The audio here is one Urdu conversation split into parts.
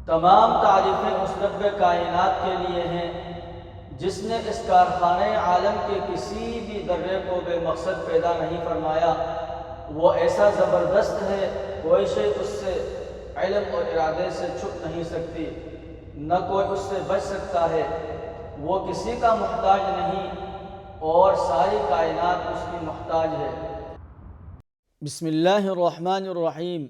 تمام تعریفیں اس رب کائنات کے لیے ہیں جس نے اس کارخانہ عالم کے کسی بھی ذرے کو بے مقصد پیدا نہیں فرمایا۔ وہ ایسا زبردست ہے، کوئی شے اس سے علم اور ارادے سے چھپ نہیں سکتی، نہ کوئی اس سے بچ سکتا ہے۔ وہ کسی کا محتاج نہیں اور ساری کائنات اس کی محتاج ہے۔ بسم اللہ الرحمن الرحیم۔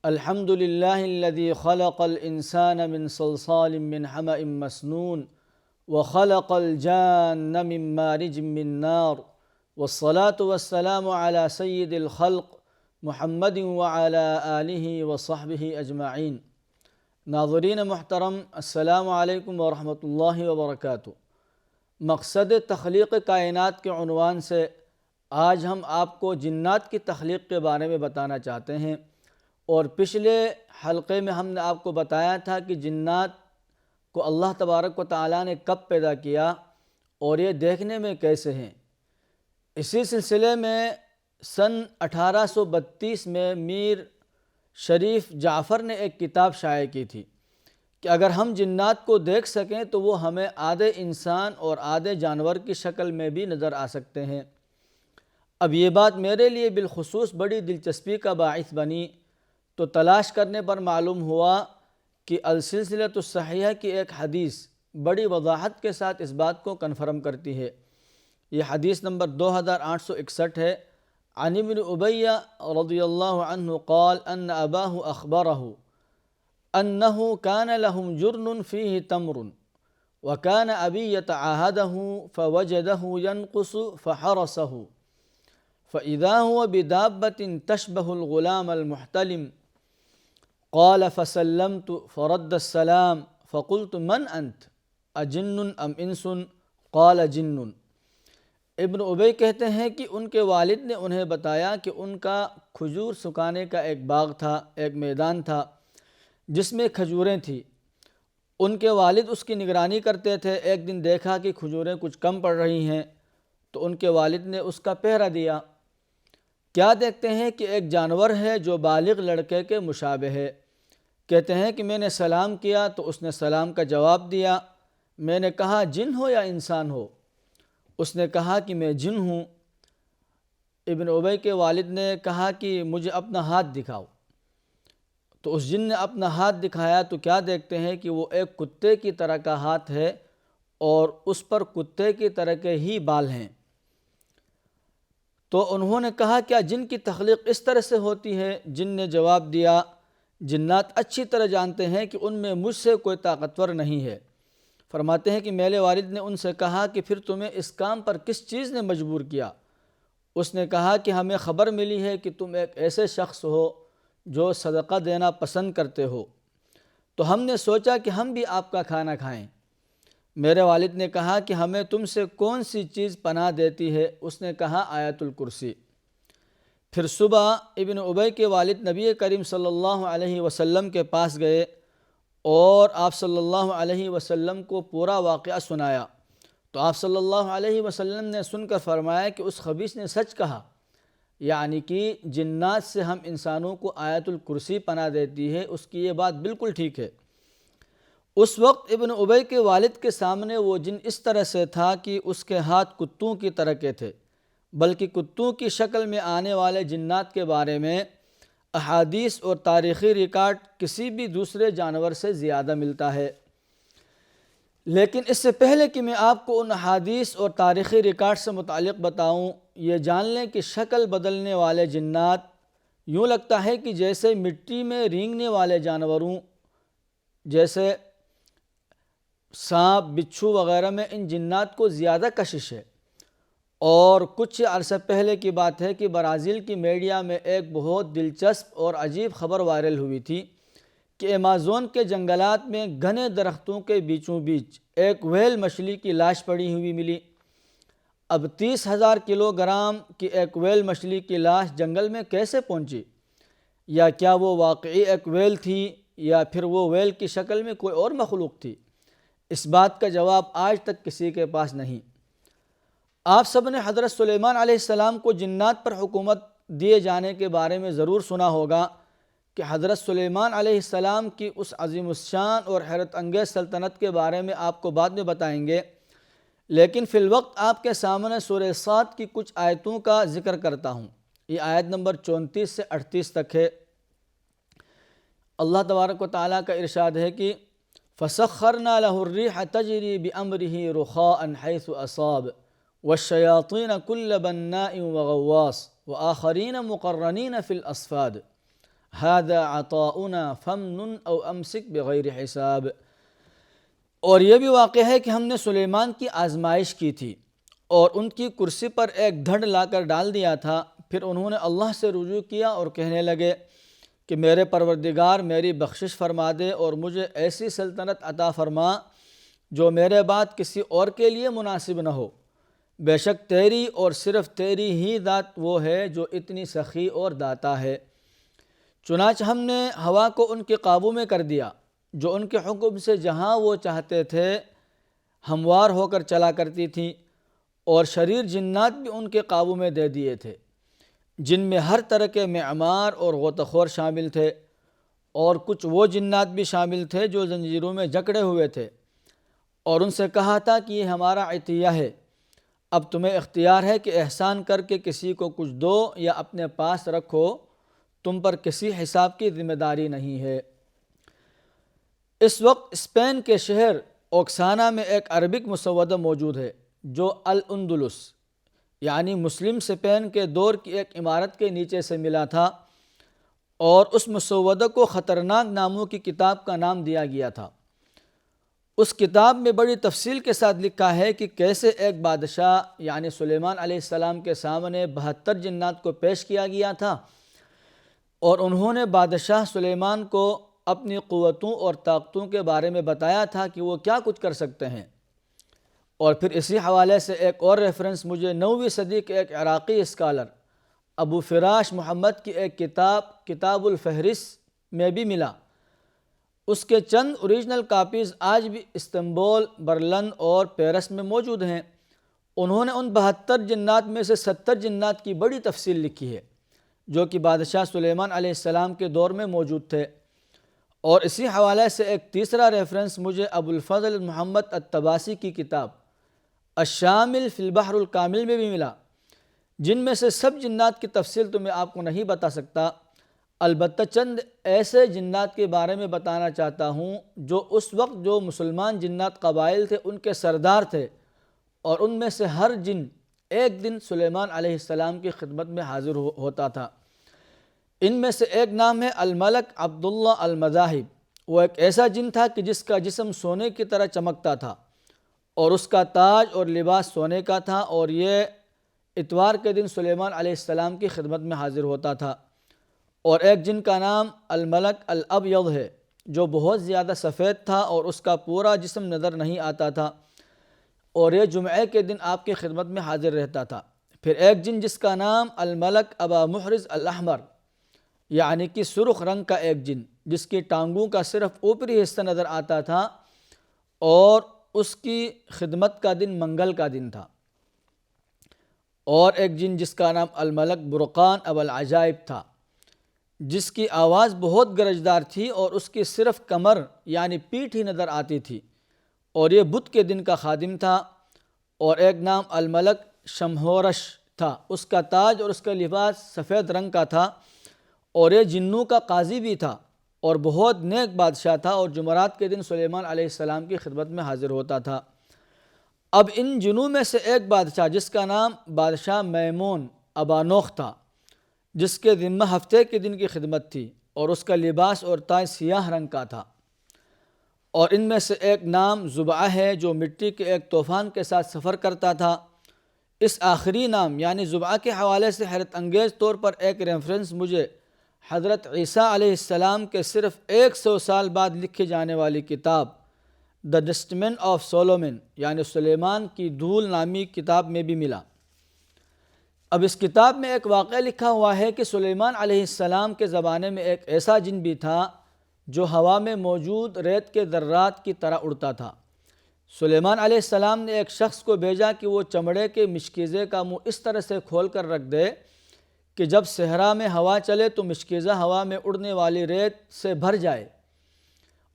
الحمد للہ الذی خلق الانسان من صلصال من حمأ مسنون وخلق الجان من مارج من نار والصلاة والسلام على سید الخلق محمد وعلى آلہ وصحبہ اجمعین۔ ناظرین محترم، السلام علیکم ورحمۃ اللہ وبرکاتہ۔ مقصد تخلیق کائنات کے عنوان سے آج ہم آپ کو جنات کی تخلیق کے بارے میں بتانا چاہتے ہیں، اور پچھلے حلقے میں ہم نے آپ کو بتایا تھا کہ جنات کو اللہ تبارک و تعالیٰ نے کب پیدا کیا اور یہ دیکھنے میں کیسے ہیں۔ اسی سلسلے میں سن 1832 میں میر شریف جعفر نے ایک کتاب شائع کی تھی کہ اگر ہم جنات کو دیکھ سکیں تو وہ ہمیں آدھے انسان اور آدھے جانور کی شکل میں بھی نظر آ سکتے ہیں۔ اب یہ بات میرے لیے بالخصوص بڑی دلچسپی کا باعث بنی، تو تلاش کرنے پر معلوم ہوا کہ السلسلۃ الصحیحہ کی ایک حدیث بڑی وضاحت کے ساتھ اس بات کو کنفرم کرتی ہے۔ یہ حدیث نمبر 2861 ہے۔ عن ابن ابی رضی اللہ عنہ قال ان اباہ اخبرہ انہ کان لهم جرن فیہ تمر وکان ابی یتعاہدہ فوجدہ ینقص فحرسہ فإذا هو بدابة تشبه الغلام المحتلم قال فسلمت فرد السلام فقلت من أنت أجن أم إنس قال جن۔ ابن ابی کہتے ہیں کہ ان کے والد نے انہیں بتایا کہ ان کا کھجور سکانے کا ایک باغ تھا، ایک میدان تھا جس میں کھجوریں تھیں۔ ان کے والد اس کی نگرانی کرتے تھے۔ ایک دن دیکھا کہ کھجوریں کچھ کم پڑ رہی ہیں تو ان کے والد نے اس کا پہرہ دیا۔ کیا دیکھتے ہیں کہ ایک جانور ہے جو بالغ لڑکے کے مشابہ ہے۔ کہتے ہیں کہ میں نے سلام کیا تو اس نے سلام کا جواب دیا۔ میں نے کہا جن ہو یا انسان ہو؟ اس نے کہا کہ میں جن ہوں۔ ابن ابی کے والد نے کہا کہ مجھے اپنا ہاتھ دکھاؤ، تو اس جن نے اپنا ہاتھ دکھایا تو کیا دیکھتے ہیں کہ وہ ایک کتے کی طرح کا ہاتھ ہے اور اس پر کتے کی طرح کے ہی بال ہیں۔ تو انہوں نے کہا کیا جن کی تخلیق اس طرح سے ہوتی ہے؟ جن نے جواب دیا جنات اچھی طرح جانتے ہیں کہ ان میں مجھ سے کوئی طاقتور نہیں ہے۔ فرماتے ہیں کہ میرے والد نے ان سے کہا کہ پھر تمہیں اس کام پر کس چیز نے مجبور کیا؟ اس نے کہا کہ ہمیں خبر ملی ہے کہ تم ایک ایسے شخص ہو جو صدقہ دینا پسند کرتے ہو، تو ہم نے سوچا کہ ہم بھی آپ کا کھانا کھائیں۔ میرے والد نے کہا کہ ہمیں تم سے کون سی چیز پناہ دیتی ہے؟ اس نے کہا آیت الکرسی۔ پھر صبح ابن ابی کے والد نبی کریم صلی اللہ علیہ وسلم کے پاس گئے اور آپ صلی اللہ علیہ وسلم کو پورا واقعہ سنایا، تو آپ صلی اللہ علیہ وسلم نے سن کر فرمایا کہ اس خبیث نے سچ کہا، یعنی کہ جنات سے ہم انسانوں کو آیت الکرسی پناہ دیتی ہے، اس کی یہ بات بالکل ٹھیک ہے۔ اس وقت ابن ابی کے والد کے سامنے وہ جن اس طرح سے تھا کہ اس کے ہاتھ کتوں کی طرح کے تھے، بلکہ کتوں کی شکل میں آنے والے جنات کے بارے میں احادیث اور تاریخی ریکارڈ کسی بھی دوسرے جانور سے زیادہ ملتا ہے۔ لیکن اس سے پہلے کہ میں آپ کو ان احادیث اور تاریخی ریکارڈ سے متعلق بتاؤں، یہ جان لیں کہ شکل بدلنے والے جنات یوں لگتا ہے کہ جیسے مٹی میں رینگنے والے جانوروں جیسے سانپ، بچھو وغیرہ میں ان جنات کو زیادہ کشش ہے۔ اور کچھ عرصہ پہلے کی بات ہے کہ برازیل کی میڈیا میں ایک بہت دلچسپ اور عجیب خبر وائرل ہوئی تھی کہ ایمازون کے جنگلات میں گھنے درختوں کے بیچوں بیچ ایک ویل مچھلی کی لاش پڑی ہوئی ملی۔ اب 30,000 کلو گرام کی ایک ویل مچھلی کی لاش جنگل میں کیسے پہنچی؟ یا کیا وہ واقعی ایک ویل تھی یا پھر وہ ویل کی شکل میں کوئی اور مخلوق تھی؟ اس بات کا جواب آج تک کسی کے پاس نہیں۔ آپ سب نے حضرت سلیمان علیہ السلام کو جنات پر حکومت دیے جانے کے بارے میں ضرور سنا ہوگا کہ حضرت سلیمان علیہ السلام کی اس عظیم الشان اور حیرت انگیز سلطنت کے بارے میں آپ کو بعد میں بتائیں گے، لیکن فی الوقت آپ کے سامنے سورہ صاد کی کچھ آیتوں کا ذکر کرتا ہوں۔ یہ آیت نمبر 34 سے 38 تک ہے۔ اللہ تبارک و تعالیٰ کا ارشاد ہے کہ فَسَخَّرْنَا لَهُ الرِّيحَ تَجْرِي بِأَمْرِهِ رُخَاءً حَيْثُ أَصَابَ وَالشَّيَاطِينَ كُلَّ بَنَّاءٍ وَغَوَّاصٍ وَآخَرِينَ مُقَرَّنِينَ فِي الْأَصْفَادِ هَذَا عَطَاؤُنَا فَامْنُنْ أَوْ أَمْسِكْ بِغَيْرِ حِسَابٍ۔ اور یہ بھی واقع ہے کہ ہم نے سلیمان کی آزمائش کی تھی اور ان کی کرسی پر ایک دھڑ لا کر ڈال دیا تھا، پھر انہوں نے اللہ سے رجوع کیا اور کہنے لگے کہ میرے پروردگار میری بخشش فرما دے اور مجھے ایسی سلطنت عطا فرما جو میرے بعد کسی اور کے لیے مناسب نہ ہو۔ بے شک تیری اور صرف تیری ہی ذات وہ ہے جو اتنی سخی اور داتا ہے۔ چنانچہ ہم نے ہوا کو ان کے قابو میں کر دیا جو ان کے حکم سے جہاں وہ چاہتے تھے ہموار ہو کر چلا کرتی تھیں، اور شریر جنات بھی ان کے قابو میں دے دیے تھے، جن میں ہر طرح کے معمار اور غوطہ خور شامل تھے، اور کچھ وہ جنات بھی شامل تھے جو زنجیروں میں جکڑے ہوئے تھے، اور ان سے کہا تھا کہ یہ ہمارا عطیہ ہے، اب تمہیں اختیار ہے کہ احسان کر کے کسی کو کچھ دو یا اپنے پاس رکھو، تم پر کسی حساب کی ذمہ داری نہیں ہے۔ اس وقت اسپین کے شہر اوکسانا میں ایک عربک مسودہ موجود ہے جو الاندلس یعنی مسلم اسپین کے دور کی ایک عمارت کے نیچے سے ملا تھا، اور اس مسودہ کو خطرناک ناموں کی کتاب کا نام دیا گیا تھا۔ اس کتاب میں بڑی تفصیل کے ساتھ لکھا ہے کہ کیسے ایک بادشاہ یعنی سلیمان علیہ السلام کے سامنے 72 جنات کو پیش کیا گیا تھا، اور انہوں نے بادشاہ سلیمان کو اپنی قوتوں اور طاقتوں کے بارے میں بتایا تھا کہ وہ کیا کچھ کر سکتے ہیں۔ اور پھر اسی حوالے سے ایک اور ریفرنس مجھے 9ویں صدی کے ایک عراقی اسکالر ابو فراش محمد کی ایک کتاب الفہرست میں بھی ملا۔ اس کے چند اوریجنل کاپیز آج بھی استنبول، برلن اور پیرس میں موجود ہیں۔ انہوں نے ان 72 جنات میں سے 70 جنات کی بڑی تفصیل لکھی ہے جو کہ بادشاہ سلیمان علیہ السلام کے دور میں موجود تھے۔ اور اسی حوالے سے ایک تیسرا ریفرنس مجھے ابو الفضل محمد الطباسی کی کتاب الشامل فی البحر الکامل میں بھی ملا، جن میں سے سب جنات کی تفصیل تو میں آپ کو نہیں بتا سکتا، البتہ چند ایسے جنات کے بارے میں بتانا چاہتا ہوں جو اس وقت جو مسلمان جنات قبائل تھے ان کے سردار تھے، اور ان میں سے ہر جن ایک دن سلیمان علیہ السلام کی خدمت میں حاضر ہوتا تھا۔ ان میں سے ایک نام ہے الملک عبداللہ المذاہب۔ وہ ایک ایسا جن تھا کہ جس کا جسم سونے کی طرح چمکتا تھا، اور اس کا تاج اور لباس سونے کا تھا، اور یہ اتوار کے دن سلیمان علیہ السلام کی خدمت میں حاضر ہوتا تھا۔ اور ایک جن کا نام الملک الابیض ہے جو بہت زیادہ سفید تھا اور اس کا پورا جسم نظر نہیں آتا تھا، اور یہ جمعے کے دن آپ کی خدمت میں حاضر رہتا تھا۔ پھر ایک جن جس کا نام الملک ابا محرز الاحمر یعنی کہ سرخ رنگ کا ایک جن جس کی ٹانگوں کا صرف اوپری حصہ نظر آتا تھا، اور اس کی خدمت کا دن منگل کا دن تھا۔ اور ایک جن جس کا نام الملک برقان ابو العجائب تھا، جس کی آواز بہت گرجدار تھی اور اس کی صرف کمر یعنی پیٹھ ہی نظر آتی تھی، اور یہ بدھ کے دن کا خادم تھا۔ اور ایک نام الملک شمہورش تھا، اس کا تاج اور اس کا لباس سفید رنگ کا تھا، اور یہ جنوں کا قاضی بھی تھا اور بہت نیک بادشاہ تھا، اور جمعرات کے دن سلیمان علیہ السلام کی خدمت میں حاضر ہوتا تھا۔ اب ان جنوں میں سے ایک بادشاہ جس کا نام بادشاہ میمون ابانوخ تھا، جس کے ذمہ ہفتے کے دن کی خدمت تھی، اور اس کا لباس اور تاج سیاہ رنگ کا تھا۔ اور ان میں سے ایک نام زبعہ ہے جو مٹی کے ایک طوفان کے ساتھ سفر کرتا تھا۔ اس آخری نام یعنی زبعہ کے حوالے سے حیرت انگیز طور پر ایک ریفرنس مجھے حضرت عیسیٰ علیہ السلام کے صرف 100 سال بعد لکھی جانے والی کتاب دا ٹیسٹمنٹ آف سولومن یعنی سلیمان کی دھول نامی کتاب میں بھی ملا۔ اب اس کتاب میں ایک واقعہ لکھا ہوا ہے کہ سلیمان علیہ السلام کے زمانے میں ایک ایسا جن بھی تھا جو ہوا میں موجود ریت کے ذرات کی طرح اڑتا تھا۔ سلیمان علیہ السلام نے ایک شخص کو بھیجا کہ وہ چمڑے کے مشکیزے کا منہ اس طرح سے کھول کر رکھ دے کہ جب صحرا میں ہوا چلے تو مشکیزہ ہوا میں اڑنے والی ریت سے بھر جائے،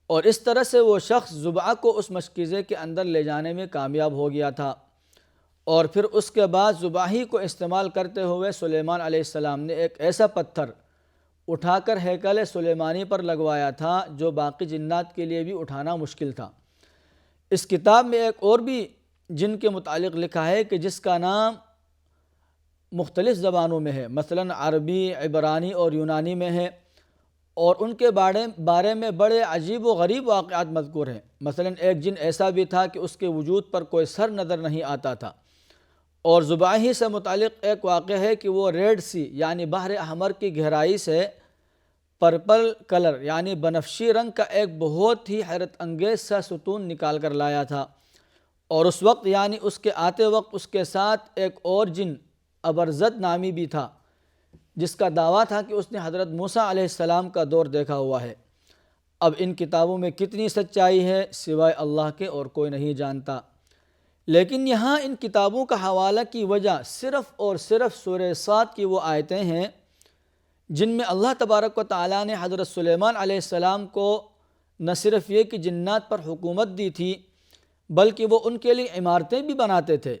اور اس طرح سے وہ شخص ضبع کو اس مشکیزے کے اندر لے جانے میں کامیاب ہو گیا تھا۔ اور پھر اس کے بعد ضبع ہی کو استعمال کرتے ہوئے سلیمان علیہ السلام نے ایک ایسا پتھر اٹھا کر ہیکل سلیمانی پر لگوایا تھا جو باقی جنات کے لیے بھی اٹھانا مشکل تھا۔ اس کتاب میں ایک اور بھی جن کے متعلق لکھا ہے کہ جس کا نام مختلف زبانوں میں ہے، مثلا عربی، عبرانی اور یونانی میں ہے، اور ان کے بارے میں بڑے عجیب و غریب واقعات مذکور ہیں۔ مثلا ایک جن ایسا بھی تھا کہ اس کے وجود پر کوئی سر نظر نہیں آتا تھا، اور ضبع ہی سے متعلق ایک واقعہ ہے کہ وہ ریڈ سی یعنی بحر احمر کی گہرائی سے پرپل کلر یعنی بنفشی رنگ کا ایک بہت ہی حیرت انگیز سا ستون نکال کر لایا تھا، اور اس وقت یعنی اس کے آتے وقت اس کے ساتھ ایک اور جن ابرزت نامی بھی تھا، جس کا دعویٰ تھا کہ اس نے حضرت موسیٰ علیہ السلام کا دور دیکھا ہوا ہے۔ اب ان کتابوں میں کتنی سچائی ہے سوائے اللہ کے اور کوئی نہیں جانتا، لیکن یہاں ان کتابوں کا حوالہ کی وجہ صرف اور صرف سورہ صاد کی وہ آیتیں ہیں جن میں اللہ تبارک و تعالیٰ نے حضرت سلیمان علیہ السلام کو نہ صرف یہ کہ جنات پر حکومت دی تھی بلکہ وہ ان کے لیے عمارتیں بھی بناتے تھے،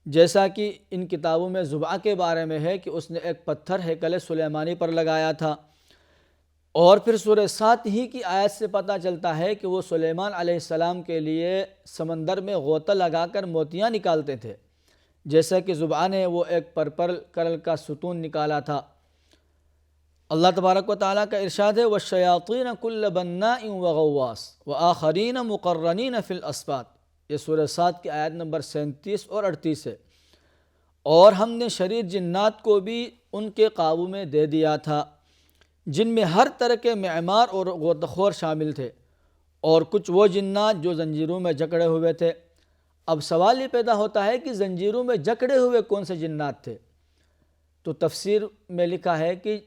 جیسا کہ ان کتابوں میں ضبع کے بارے میں ہے کہ اس نے ایک پتھر ہیکل سلیمانی پر لگایا تھا، اور پھر سورہ صاد ہی کی آیت سے پتہ چلتا ہے کہ وہ سلیمان علیہ السلام کے لیے سمندر میں غوطہ لگا کر موتیاں نکالتے تھے، جیسا کہ ضبع نے وہ ایک پرپل کلر کا ستون نکالا تھا۔ اللہ تبارک و تعالیٰ کا ارشاد ہے وَالشَّيَاطِينَ كُلَّ بَنَّاءٍ وَغَوَّاصٍ وَآخَرِينَ مُقَرَّنِينَ فِي الْأَصْفَادِ، یہ سورہ صاد کی آیت نمبر 37 اور 38 ہے۔ اور ہم نے شریر جنات کو بھی ان کے قابو میں دے دیا تھا، جن میں ہر طرح کے معمار اور غوطہ خور شامل تھے، اور کچھ وہ جنات جو زنجیروں میں جکڑے ہوئے تھے۔ اب سوال یہ پیدا ہوتا ہے کہ زنجیروں میں جکڑے ہوئے کون سے جنات تھے؟ تو تفسیر میں لکھا ہے کہ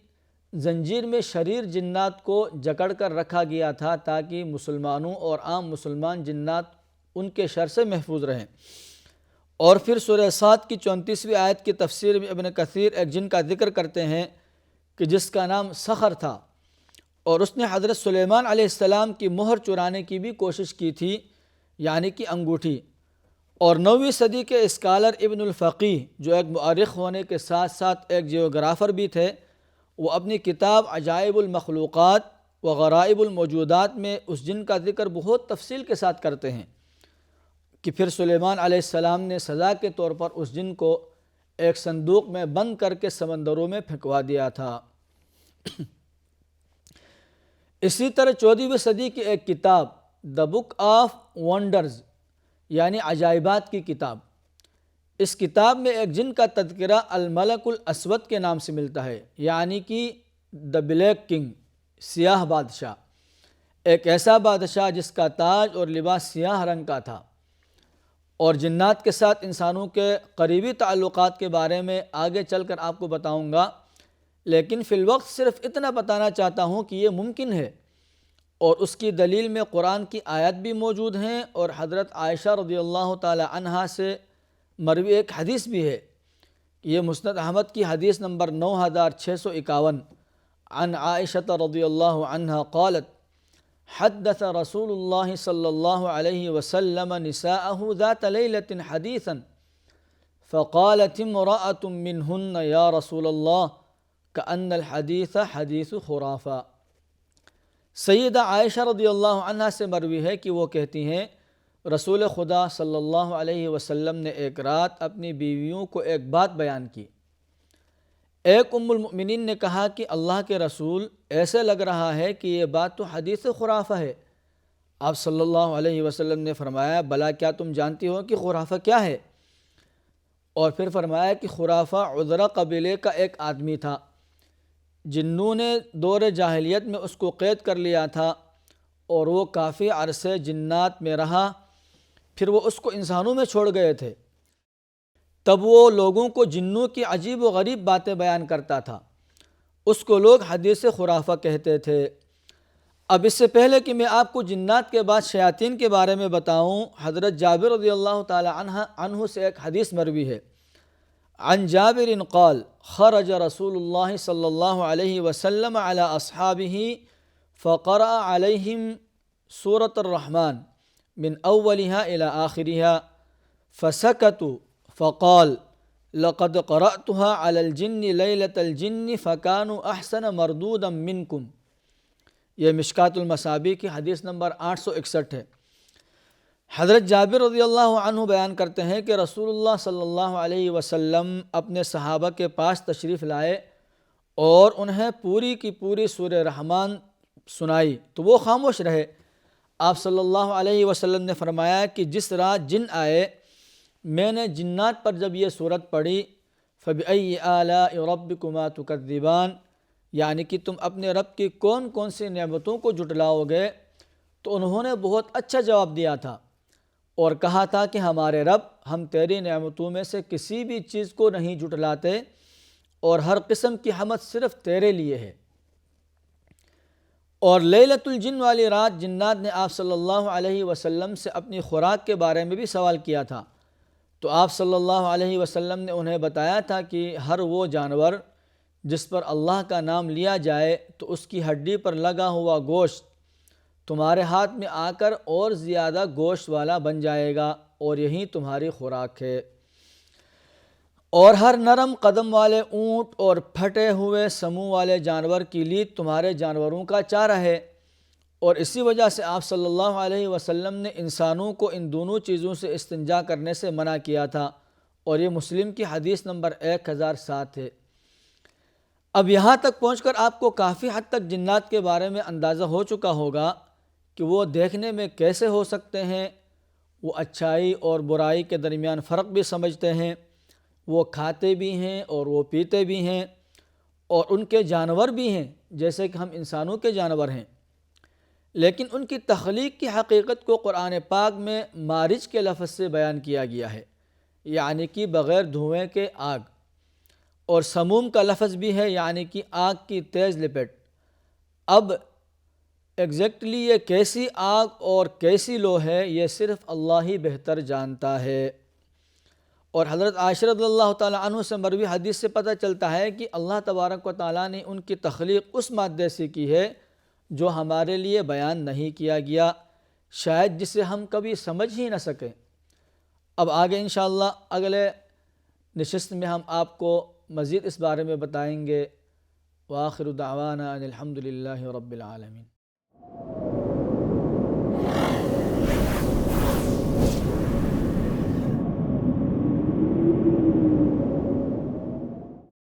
زنجیر میں شریر جنات کو جکڑ کر رکھا گیا تھا تاکہ مسلمانوں اور عام مسلمان جنات ان کے شر سے محفوظ رہیں۔ اور پھر سورہ صاد کی 34ویں آیت کی تفسیر میں ابن کثیر ایک جن کا ذکر کرتے ہیں کہ جس کا نام سخر تھا، اور اس نے حضرت سلیمان علیہ السلام کی مہر چرانے کی بھی کوشش کی تھی، یعنی کہ انگوٹھی۔ اور 9ویں صدی کے اسکالر ابن الفقیہ جو ایک مؤرخ ہونے کے ساتھ ساتھ ایک جیوگرافر بھی تھے، وہ اپنی کتاب عجائب المخلوقات و غرائب الموجودات میں اس جن کا ذکر بہت تفصیل کے ساتھ کرتے ہیں کہ پھر سلیمان علیہ السلام نے سزا کے طور پر اس جن کو ایک صندوق میں بند کر کے سمندروں میں پھینکوا دیا تھا۔ اسی طرح 14ویں صدی کی ایک کتاب دا بک آف ونڈرز یعنی عجائبات کی کتاب، اس کتاب میں ایک جن کا تذکرہ الملک الاسود کے نام سے ملتا ہے، یعنی کہ دا بلیک کنگ، سیاہ بادشاہ، ایک ایسا بادشاہ جس کا تاج اور لباس سیاہ رنگ کا تھا۔ اور جنات کے ساتھ انسانوں کے قریبی تعلقات کے بارے میں آگے چل کر آپ کو بتاؤں گا، لیکن فی الوقت صرف اتنا بتانا چاہتا ہوں کہ یہ ممکن ہے، اور اس کی دلیل میں قرآن کی آیت بھی موجود ہیں، اور حضرت عائشہ رضی اللہ تعالی عنہا سے مروی ایک حدیث بھی ہے۔ یہ مسند احمد کی حدیث نمبر 9651 عن عائشہ رضی اللہ عنہا قالت حدث رسول اللہ صلی اللہ علیہ وسلم نساءه ذات لیلة حدیثا فقالت امرأة منہن یا رسول اللہ کأن الحدیث حدیث خرافہ۔ سیدہ عائشہ رضی اللہ عنہ سے مروی ہے کہ وہ کہتی ہیں رسول خدا صلی اللہ علیہ وسلم نے ایک رات اپنی بیویوں کو ایک بات بیان کی۔ ایک ام المؤمنین نے کہا کہ اللہ کے رسول، ایسے لگ رہا ہے کہ یہ بات تو حدیث خرافہ ہے۔ آپ صلی اللہ علیہ وسلم نے فرمایا بلا کیا تم جانتی ہو کہ خرافہ کیا ہے؟ اور پھر فرمایا کہ خرافہ عذرہ قبیلے کا ایک آدمی تھا، جنوں نے دور جاہلیت میں اس کو قید کر لیا تھا، اور وہ کافی عرصے جنات میں رہا، پھر وہ اس کو انسانوں میں چھوڑ گئے تھے۔ تب وہ لوگوں کو جنوں کی عجیب و غریب باتیں بیان کرتا تھا، اس کو لوگ حدیث خرافہ کہتے تھے۔ اب اس سے پہلے کہ میں آپ کو جنات کے بعد شیاطین کے بارے میں بتاؤں، حضرت جابر رضی اللہ تعالی عنہ سے ایک حدیث مروی ہے۔ عن جابر قال خرج رسول الله صلى الله عليه وسلم على أصحابه فقرأ عليهم سورة الرحمن من أولها إلى آخرها فسكتوا فقال لقد قرأتها على الجن ليلة الجن فكانوا أحسن مردودا منكم. یہ مشکات المصابیح کی حدیث نمبر 861 ہے۔ حضرت جابر رضی اللہ عنہ بیان کرتے ہیں کہ رسول اللہ صلی اللہ علیہ وسلم اپنے صحابہ کے پاس تشریف لائے اور انہیں پوری کی پوری سورہ رحمان سنائی تو وہ خاموش رہے۔ آپ صلی اللہ علیہ وسلم نے فرمایا کہ جس رات جن آئے میں نے جنات پر جب یہ سورت پڑھی فَبِأَيِّ آلَاءِ رَبِّكُمَا تُكَذِّبَانِ، یعنی کہ تم اپنے رب کی کون کون سی نعمتوں کو جھٹلاؤ گے، تو انہوں نے بہت اچھا جواب دیا تھا اور کہا تھا کہ ہمارے رب ہم تیری نعمتوں میں سے کسی بھی چیز کو نہیں جھٹلاتے اور ہر قسم کی حمد صرف تیرے لیے ہے۔ اور لیلۃ الجن والی رات جنات نے آپ صلی اللہ علیہ وسلم سے اپنی خوراک کے بارے میں بھی سوال کیا تھا، تو آپ صلی اللہ علیہ وسلم نے انہیں بتایا تھا کہ ہر وہ جانور جس پر اللہ کا نام لیا جائے تو اس کی ہڈی پر لگا ہوا گوشت تمہارے ہاتھ میں آ کر اور زیادہ گوشت والا بن جائے گا اور یہی تمہاری خوراک ہے۔ اور ہر نرم قدم والے اونٹ اور پھٹے ہوئے سمو والے جانور کی لید تمہارے جانوروں کا چارہ ہے۔ اور اسی وجہ سے آپ صلی اللہ علیہ وسلم نے انسانوں کو ان دونوں چیزوں سے استنجا کرنے سے منع کیا تھا، اور یہ مسلم کی حدیث نمبر 1007 ہے۔ اب یہاں تک پہنچ کر آپ کو کافی حد تک جنات کے بارے میں اندازہ ہو چکا ہوگا کہ وہ دیکھنے میں کیسے ہو سکتے ہیں، وہ اچھائی اور برائی کے درمیان فرق بھی سمجھتے ہیں، وہ کھاتے بھی ہیں اور وہ پیتے بھی ہیں، اور ان کے جانور بھی ہیں جیسے کہ ہم انسانوں کے جانور ہیں، لیکن ان کی تخلیق کی حقیقت کو قرآن پاک میں مارج کے لفظ سے بیان کیا گیا ہے، یعنی کہ بغیر دھوئیں کے آگ، اور سموم کا لفظ بھی ہے یعنی کہ آگ کی تیز لپٹ۔ اب ایگزیکٹلی یہ کیسی آگ اور کیسی لو ہے یہ صرف اللہ ہی بہتر جانتا ہے۔ اور حضرت عائشہ رضی اللہ تعالیٰ عنہ سے مروی حدیث سے پتہ چلتا ہے کہ اللہ تبارک و تعالیٰ نے ان کی تخلیق اس مادے سے کی ہے جو ہمارے لیے بیان نہیں کیا گیا، شاید جسے ہم کبھی سمجھ ہی نہ سکیں۔ اب آگے انشاءاللہ اگلے نشست میں ہم آپ کو مزید اس بارے میں بتائیں گے۔ وآخر دعوانا ان الحمد للہ رب العالمین۔